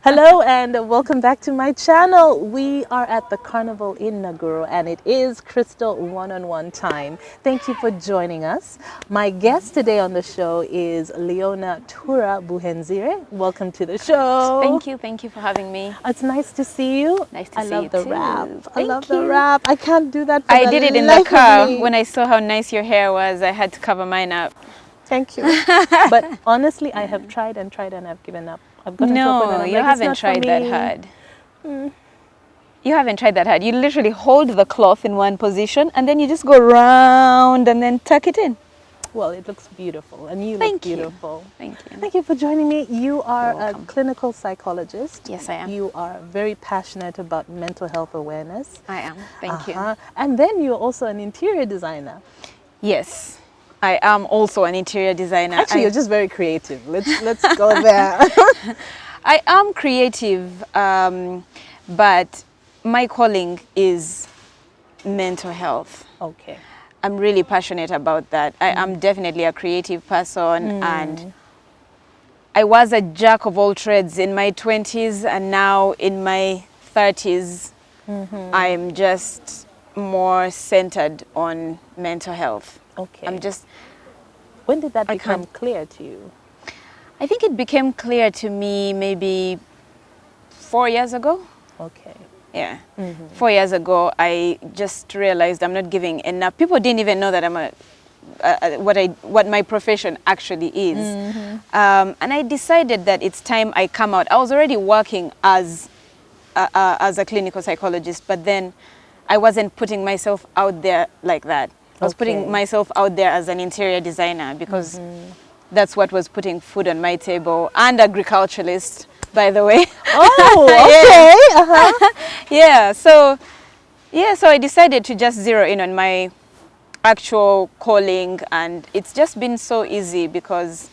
Hello and welcome back to my channel. We are at the Carnival in Naguru and it is Crystal one-on-one time. Thank you for joining us. My guest today on the show is Leona Tura Buhenzire. Welcome to the show. Thank you for having me. It's nice to see you. Nice to see love you the too. wrap. I Thank love you. the wrap. I can't do that for I the did it in life the car. of me. When I saw how nice your hair was, I had to cover mine up. Thank you. But honestly, I have tried and I've given up. I've gotten to a point No, that I'm you like, haven't it's not for tried that me. hard. You haven't tried that hard. You literally hold the cloth in one position and then you just go round and then tuck it in. Well, it looks beautiful and you look Thank you. beautiful. Thank you. Thank you for joining me. You are You're a welcome. clinical psychologist. Yes, I am. You are very passionate about mental health awareness. I am. Thank you. And then you're also an interior designer. Yes, I am also an interior designer. Actually, you're just very creative. Let's go there. I am creative, but my calling is mental health. Okay. I'm really passionate about that. I am definitely a creative person and I was a jack of all trades in my 20s and now in my 30s I'm just more centered on mental health. Okay. When did that become clear to you? I think it became clear to me maybe 4 years ago. Okay. Yeah. 4 years ago, I just realized I'm not giving enough. People didn't even know that I'm what my profession actually is. And I decided that it's time I come out. I was already working as a clinical psychologist, but then I wasn't putting myself out there like that. I was putting myself out there as an interior designer because that's what was putting food on my table, and agriculturalist, by the way. Oh, okay. Yeah, so I decided to just zero in on my actual calling, and it's just been so easy because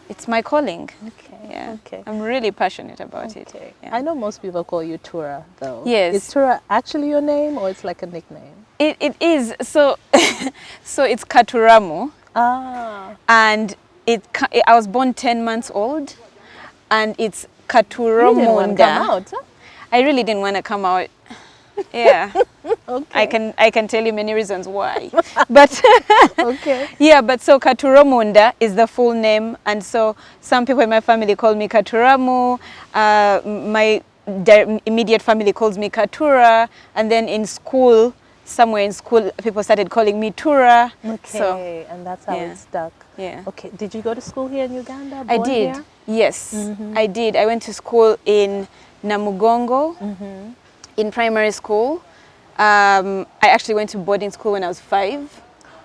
it's my calling. Okay. Yeah. Okay. I'm really passionate about it. Okay. Yeah. I know most people call you Tura, though. Yes. Is Tura actually your name or it's like a nickname? It is. So so it's Katuramu, Ah. and I was born 10 months old, and it's You didn't want to come Katuramunda. out, huh? I really didn't want to come out. Yeah. Okay. I can tell you many reasons why. But Okay. yeah, but so Katuramunda is the full name, and so some people in my family call me Katuramu. My immediate family calls me Katura, and then in school, somewhere in school, people started calling me Tura. Okay. So And that's how yeah. it stuck. yeah. Okay. Did you go to school here in Uganda? I Born did. here? Yes, I did. I went to school in Namugongo, in primary school. I actually went to boarding school when I was 5.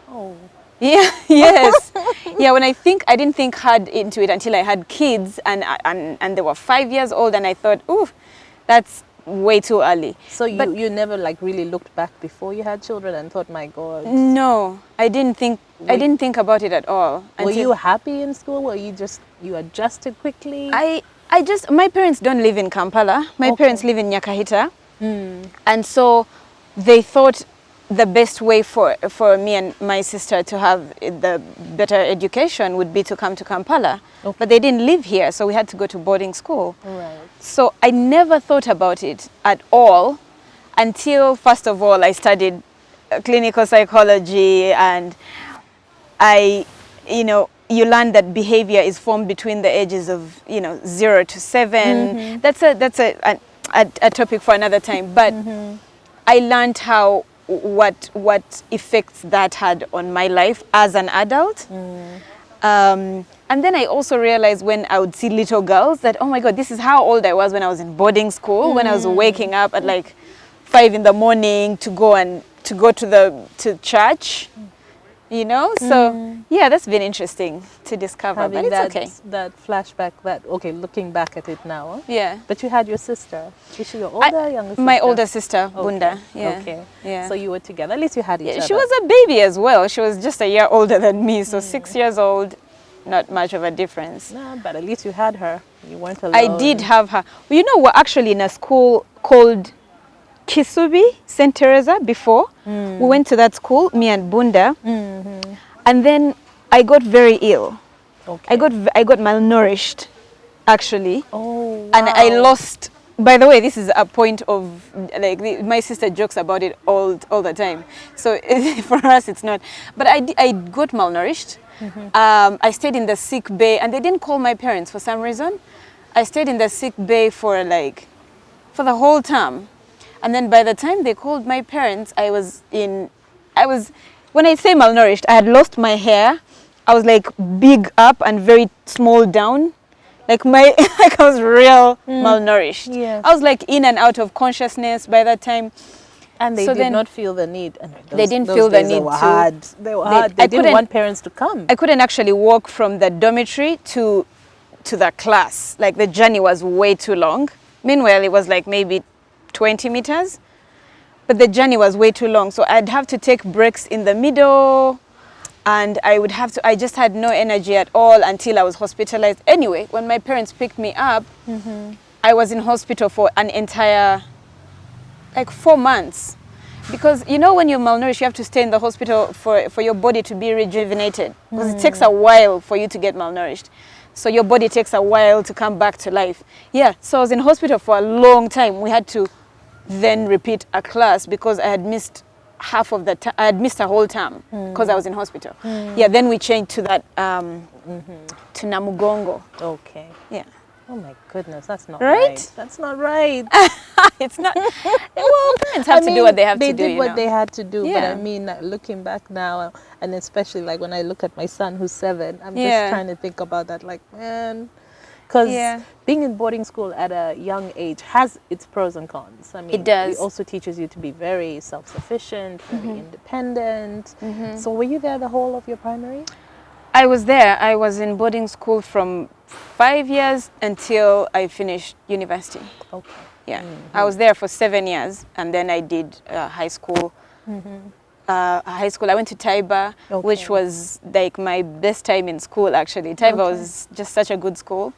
Oh. Yeah, yes. Yeah, I didn't think hard into it until I had kids, and they were 5 years old, and I thought, ooh, that's way too early. So But you never like really looked back before you had children and thought, my God. no, I didn't think about it at all. Were you happy in school? Were you adjusted quickly? My parents don't live in Kampala. My parents live in Nyakahita. And so they thought the best way for me and my sister to have the better education would be to come to Kampala. Okay. But they didn't live here, so we had to go to boarding school. Right. So I never thought about it at all until, first of all, I studied clinical psychology, and you learn that behavior is formed between the ages of 0 to 7. That's a topic for another time. But I learned what effects that had on my life as an adult. And then I also realized when I would see little girls that, oh my God, this is how old I was when I was in boarding school, when I was waking up at like 5 in the morning to go to church. So yeah, that's been interesting to discover. Having but it's okay. that flashback, looking back at it now. Huh? Yeah. But you had your sister. Is she your older, younger sister? My older sister, Okay. Bunda. Yeah. Okay. Yeah. So you were together. At least you had each other. She was a baby as well. She was just a year older than me, so 6 years old, not much of a difference. No, but at least you had her. You weren't alone. I did have her. Well, we're actually in a school called Kisubi, St. Teresa before. We went to that school, me and Bunda. And then I got very ill. Okay. I got malnourished. actually. Oh, wow. And I lost. By the way, this is a point of like my sister jokes about it all the time. So for us, it's not. But I got malnourished. I stayed in the sick bay, and they didn't call my parents for some reason. I stayed in the sick bay for the whole term, and then by the time they called my parents, when I say malnourished, I had lost my hair. I was like big up and very small down. Like like I was real malnourished. Yes. I was like in and out of consciousness by that time. And they So did then not feel the need. And they didn't feel the days need they were to. hard. They were hard. They didn't couldn't- want parents to come. I couldn't actually walk from the dormitory to the class. Like the journey was way too long. Meanwhile, it was like maybe 20 meters, but the journey was way too long. So I'd have to take breaks in the middle, and I just had no energy at all until I was hospitalized. Anyway, when my parents picked me up, I was in hospital for an entire, like 4 months. Because when you're malnourished, you have to stay in the hospital for your body to be rejuvenated. Because it takes a while for you to get malnourished. So your body takes a while to come back to life. Yeah, so I was in hospital for a long time. We had to then repeat a class because I had missed half of the time. I had missed a whole term because I was in hospital. Yeah, then we changed to that, to Namugongo. Okay. Yeah. Oh my goodness, that's not Right? right. That's not right. It's not, well, parents have to do what they have to do. They did what they had to do, but I Yeah. mean, looking back now, and especially like when I look at my son who's 7, I'm Yeah. just trying to think about that, like, man, because Yeah. being in boarding school at a young age has its pros and cons. I mean, It does. It also teaches you to be very self-sufficient, very independent. So were you there the whole of your primary? I was there. I was in boarding school from 5 years until I finished university. Okay. Yeah, I was there for 7 years, and then I did high school. I went to Taiba, which Okay. was like my best time in school. Actually, Taiba was just such a good school.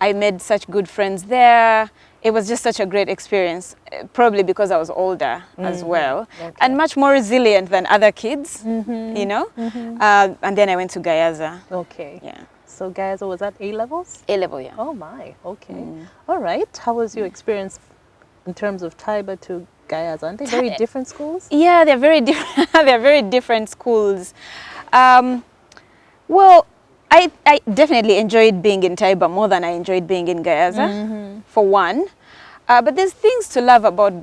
I made such good friends there. It was just such a great experience. Probably because I was older as well, and much more resilient than other kids. And then I went to Gayaza. Okay. Yeah, So guys, was that A-levels? A level. Yeah. Oh my, okay. All right. How was your experience in terms of Taiba to Gayaza? Aren't they very different schools? Yeah, they're very different. They're very different schools. Well, I definitely enjoyed being in Taiba more than I enjoyed being in Gayaza, for one. But there's things to love about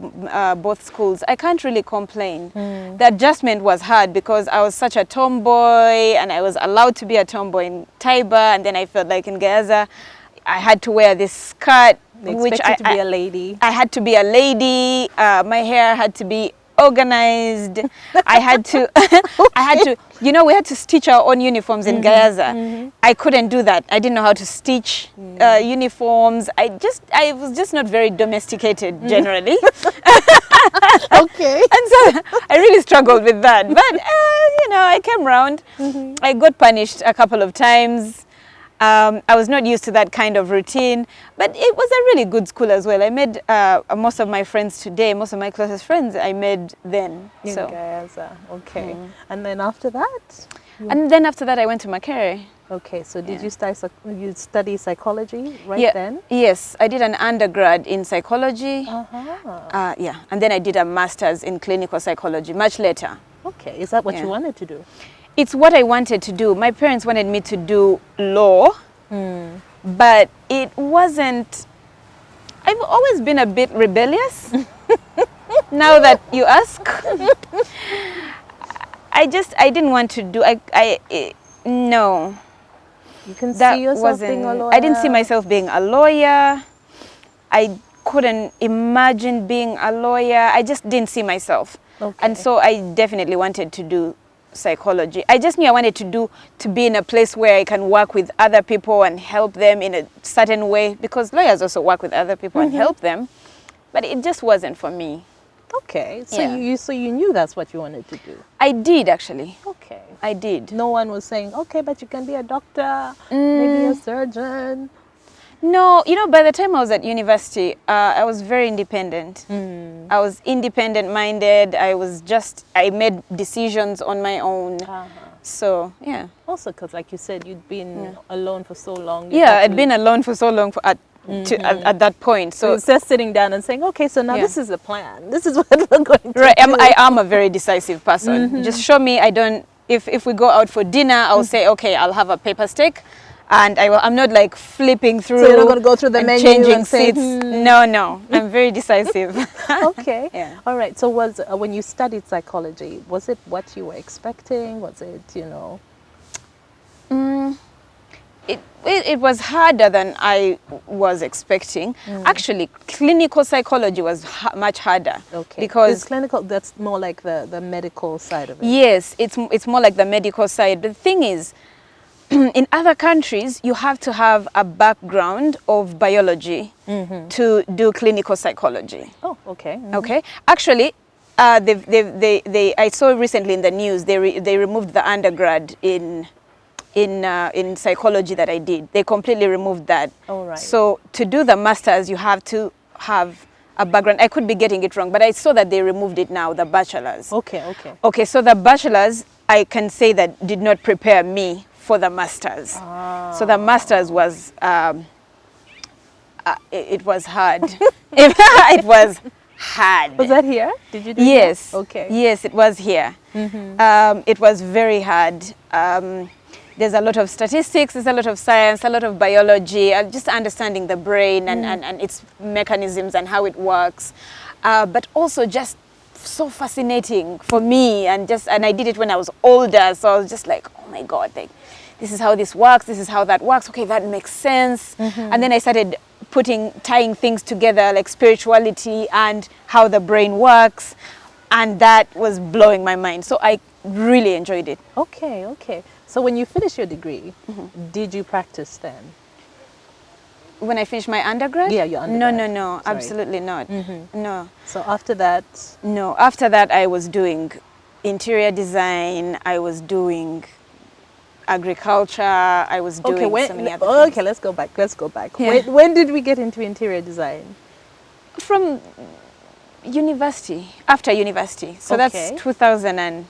both schools. I can't really complain. The adjustment was hard because I was such a tomboy, and I was allowed to be a tomboy in Taiba, and then I felt like in Gayaza, I had to wear this skirt, They which expect you to be a lady. I had to be a lady. My hair had to be organized. I had to, we had to stitch our own uniforms in Gayaza. I couldn't do that. I didn't know how to stitch uniforms. I was just not very domesticated generally. Okay. And so I really struggled with that. But, I came around. I got punished a couple of times. I was not used to that kind of routine, but it was a really good school as well. I made most of my friends today, most of my closest friends I made then. In So, Gayaza. Okay. And then after that? and then after that I went to Makerere. Okay, so did you study psychology right then? Yes, I did an undergrad in psychology. Uh-huh. And then I did a master's in clinical psychology much later. Okay, is that what Yeah. you wanted to do? It's what I wanted to do. My parents wanted me to do law, but it wasn't. I've always been a bit rebellious. Now that you ask, I didn't want to do. No. You can That see yourself wasn't. being a lawyer? I didn't see myself being a lawyer. I couldn't imagine being a lawyer. I just didn't see myself. Okay. And so I definitely wanted to do psychology. I just knew I wanted to be in a place where I can work with other people and help them in a certain way, because lawyers also work with other people and help them, but it just wasn't for me. Okay, so Yeah. you knew that's what you wanted to do. I did actually. Okay. I did. No one was saying, okay, but you can be a doctor, maybe a surgeon. No, by the time I was at university, I was very independent. I was independent-minded. I made decisions on my own. So, yeah. Also, because like you said, you'd been alone for so long. Yeah, I'd been alone for so long at that point. So it's just sitting down and saying, okay, so now this is the plan. This is what we're going to right, do. I am a very decisive person. Just show me. I don't. If we go out for dinner, I'll say, okay, I'll have a paper steak, and I'm not like flipping through. So you're not going to go through the and menu changing and say, seats. No, I'm very decisive. Okay. Yeah. All right. So was when you studied psychology, was it what you were expecting? Was it, It was harder than I was expecting. Actually, clinical psychology was much harder. Okay. Because it's clinical, that's more like the medical side of it. yes, it's more like the medical side. But the thing is, in other countries, you have to have a background of biology to do clinical psychology. Oh, okay. Okay. Actually, I saw recently in the news they removed the undergrad in psychology that I did. They completely removed that. All right. So to do the masters, you have to have a background. I could be getting it wrong, but I saw that they removed it now, the bachelors. Okay. Okay, so the bachelors, I can say that did not prepare me for the masters. So the masters was, it was hard. It was hard. Was that here? Did you do Yes. that? Okay. Yes, it was here. It was very hard. There's a lot of statistics, there's a lot of science, a lot of biology, just understanding the brain and its mechanisms and how it works. But also just so fascinating for me, and I did it when I was older, so I was just like, oh my God, like, this is how this works, this is how that works, okay, that makes sense. And then I started tying things together, like spirituality and how the brain works, and that was blowing my mind. So I really enjoyed it. Okay. So when you finished your degree, did you practice then? When I finished my undergrad? Yeah, your undergrad. No, Sorry. absolutely not. No. So after that? No, after that I was doing interior design, I was doing agriculture, I was doing so many other things. Okay, let's go back. Yeah. When did we get into interior design? From university, after university. So that's 2000 and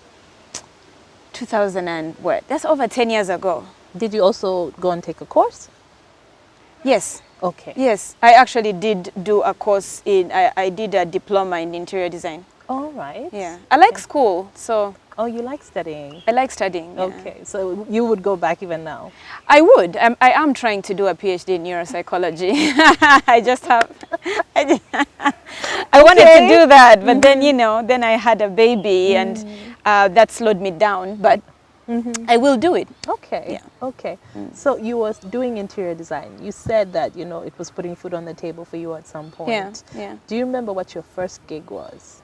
what? That's over 10 years ago. Did you also go and take a course? Yes. Okay. Yes, I actually did do a course I did a diploma in interior design. All right. Yeah. I like school, so. Oh, you like studying? I like studying, yeah. Okay, so you would go back even now? I would. I am trying to do a PhD in neuropsychology. I just have, I wanted to do that, but then, then I had a baby and that slowed me down, but I will do it. Okay, okay. So you were doing interior design. You said that, it was putting food on the table for you at some point. Yeah. Do you remember what your first gig was?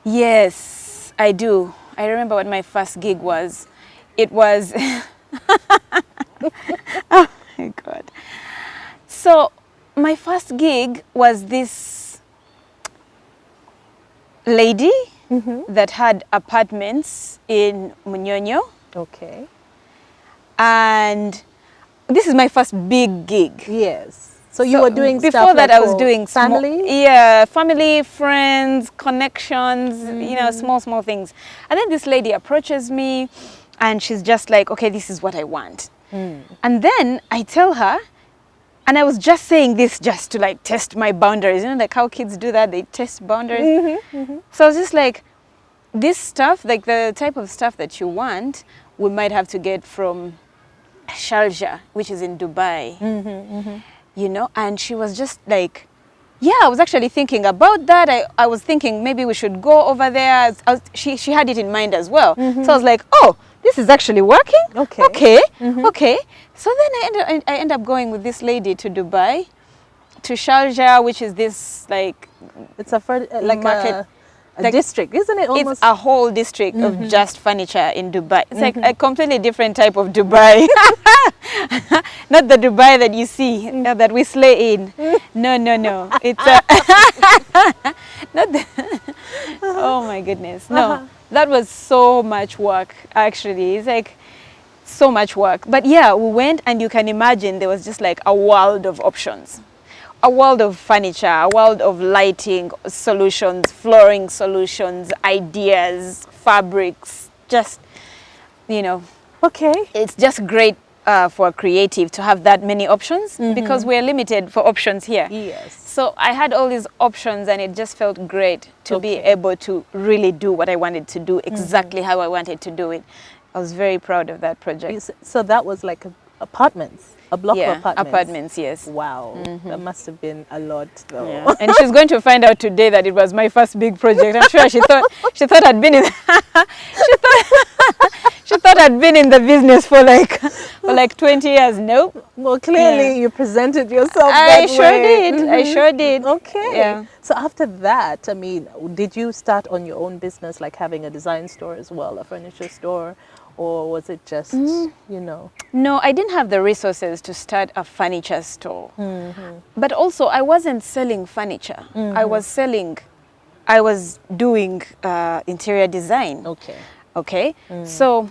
Yes, I do. I remember what my first gig was. It was, oh my God. So my first gig was this lady that had apartments in Munyonyo. Okay. And this is my first big gig. Yes. So you were doing before stuff that, like I was doing family? Family, friends, connections, small things. And then this lady approaches me and she's just like, okay, this is what I want. And then I tell her, and I was just saying this just to like test my boundaries, like how kids do that, they test boundaries. So I was just like, this stuff, like the type of stuff that you want, we might have to get from Sharjah, which is in Dubai. And she was just like, yeah, I was actually thinking about that. I was thinking maybe we should go over there. She had it in mind as well. So I was like, oh, this is actually working? Okay. So then I end up going with this lady to Dubai, to Sharjah, which is this like... It's a district, isn't it? Almost? It's a whole district of just furniture in Dubai. It's like a completely different type of Dubai. Not the Dubai that you see, that we slay in. No. It's not the oh my goodness. No, that was so much work, actually. It's like so much work. But yeah, we went, and you can imagine there was just like a world of options. A world of furniture, a world of lighting solutions, flooring solutions, ideas, fabrics, just, you know, Okay. it's just great for a creative to have that many options because we're limited for options here. Yes. So I had all these options and it just felt great to be able to really do what I wanted to do, exactly how I wanted to do it. I was very proud of that project. So that was like apartments, a block Yeah, of apartments. apartments, yes. Wow, that must have been a lot, though. Yeah. And she's going to find out today that it was my first big project. I'm sure she thought I'd been in she thought I'd been in the business for like 20 years. Nope. Well, clearly you presented yourself I that sure way. did. I sure did. Okay. Yeah. So after that, I mean, did you start on your own business, like having a design store as well, a furniture store, or was it just, you know? No, I didn't have the resources to start a furniture store. But also, I wasn't selling furniture. I was doing interior design. Okay. Okay. So,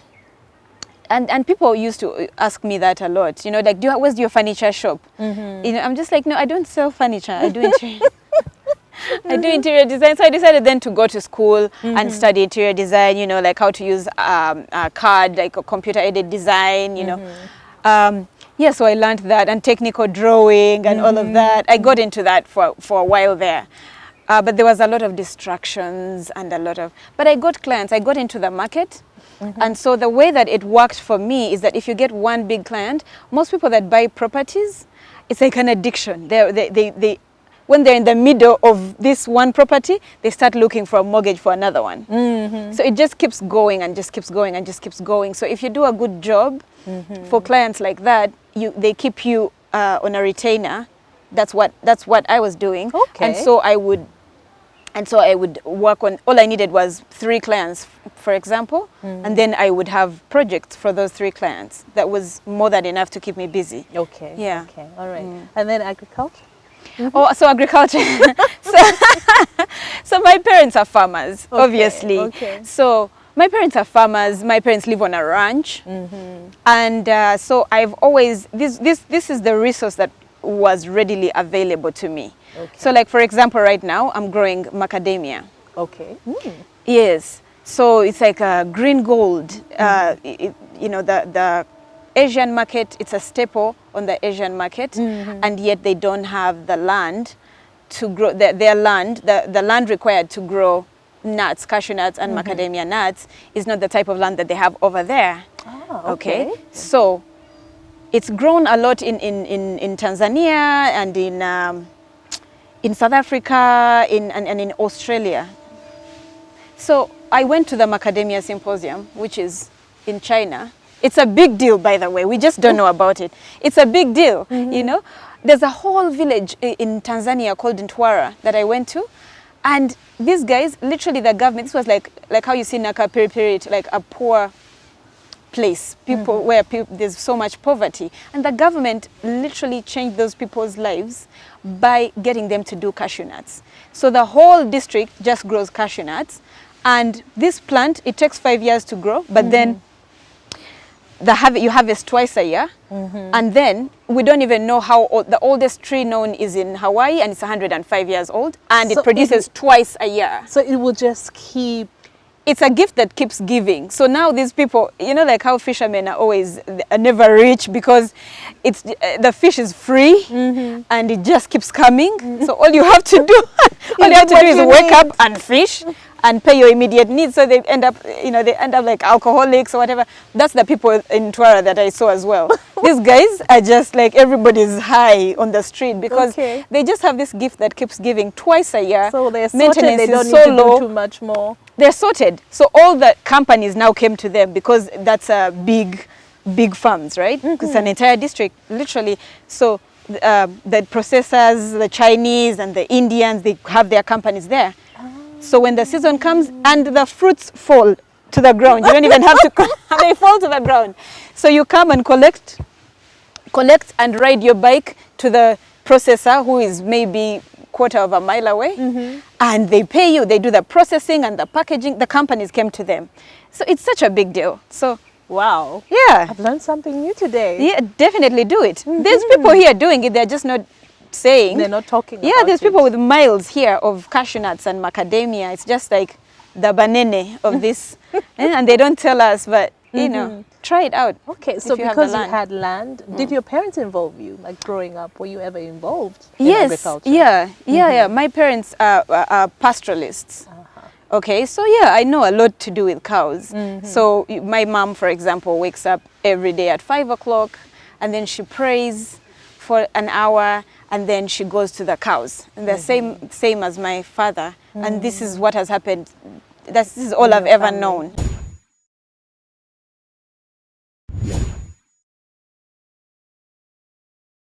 and people used to ask me that a lot. You know, like, where's your furniture shop? You know, I'm just like, no, I don't sell furniture. I do interior. I do interior design. So I decided then to go to school and study interior design, you know, like how to use a CAD, like a computer-aided design, you know. Yeah, so I learned that, and technical drawing and all of that. I got into that for a while there. But there was a lot of distractions and but I got clients. I got into the market. And so the way that it worked for me is that if you get one big client, most people that buy properties, it's like an addiction. They when they're in the middle of this one property, they start looking for a mortgage for another one. So it just keeps going and just keeps going and just keeps going. So if you do a good job for clients like that, they keep you on a retainer. That's what I was doing. Okay. And so I would work on, all I needed was 3 clients, for example, and then I would have projects for those 3 clients. That was more than enough to keep me busy. Okay. Yeah. Okay. All right. And then agriculture? Oh, so agriculture. so my parents are farmers, obviously. Okay. So my parents are farmers. My parents live on a ranch. And so I've always, this is the resource that was readily available to me. Okay. So like, for example, right now I'm growing macadamia. Okay. Yes. So it's like a green gold. You know, the Asian market, it's a staple on the Asian market, and yet they don't have the land to grow, their land, the land required to grow nuts, cashew nuts and macadamia nuts is not the type of land that they have over there. Ah, okay. So it's grown a lot in Tanzania and in South Africa and in Australia. So I went to the macadamia symposium, which is in China. It's a big deal, by the way. We just don't know about it. It's a big deal, you know. There's a whole village in Tanzania called Tura that I went to. And these guys, literally the government, this was like how you see Naka Periperi, like a poor place, people where there's so much poverty. And the government literally changed those people's lives by getting them to do cashew nuts. So the whole district just grows cashew nuts. And this plant, it takes 5 years to grow, but then you harvest twice a year, and then we don't even know how old. The oldest tree known is in Hawaii, and it's 105 years old, and so it produces twice a year. So it will just keep. It's a gift that keeps giving. So now these people, you know, like how fishermen are never rich because it's the fish is free and it just keeps coming. So all you have to do, is wake up and fish and pay your immediate needs. So they end up, like alcoholics or whatever. That's the people in Tura that I saw as well. These guys are just like everybody's high on the street because they just have this gift that keeps giving twice a year. So they're sorted, maintenance they don't is need so to low. do too much more. They're sorted. So all the companies now came to them because that's a big farms, right? Because it's an entire district, literally. So the processors, the Chinese and the Indians, they have their companies there. So when the season comes and the fruits fall to the ground, you don't even have to, they fall to the ground. So you come and collect and ride your bike to the processor who is maybe quarter of a mile away, and they pay you. They do the processing and the packaging. The companies came to them. So it's such a big deal. So wow. Yeah. I've learned something new today. Yeah, definitely do it. There's people here doing it. They're just not saying. They're not talking about Yeah, there's it. people with miles here of cashew nuts and macadamia. It's just like the banene of this. And they don't tell us, but you know, try it out. Okay, so if you have the because you land. had land, did your parents involve you? Like growing up, were you ever involved in Yes, agriculture? yeah. My parents are pastoralists. Okay, so yeah, I know a lot to do with cows. So my mom, for example, wakes up every day at 5 o'clock, and then she prays for an hour, and then she goes to the cows. And the same as my father. And this is what has happened. This is all I've ever known.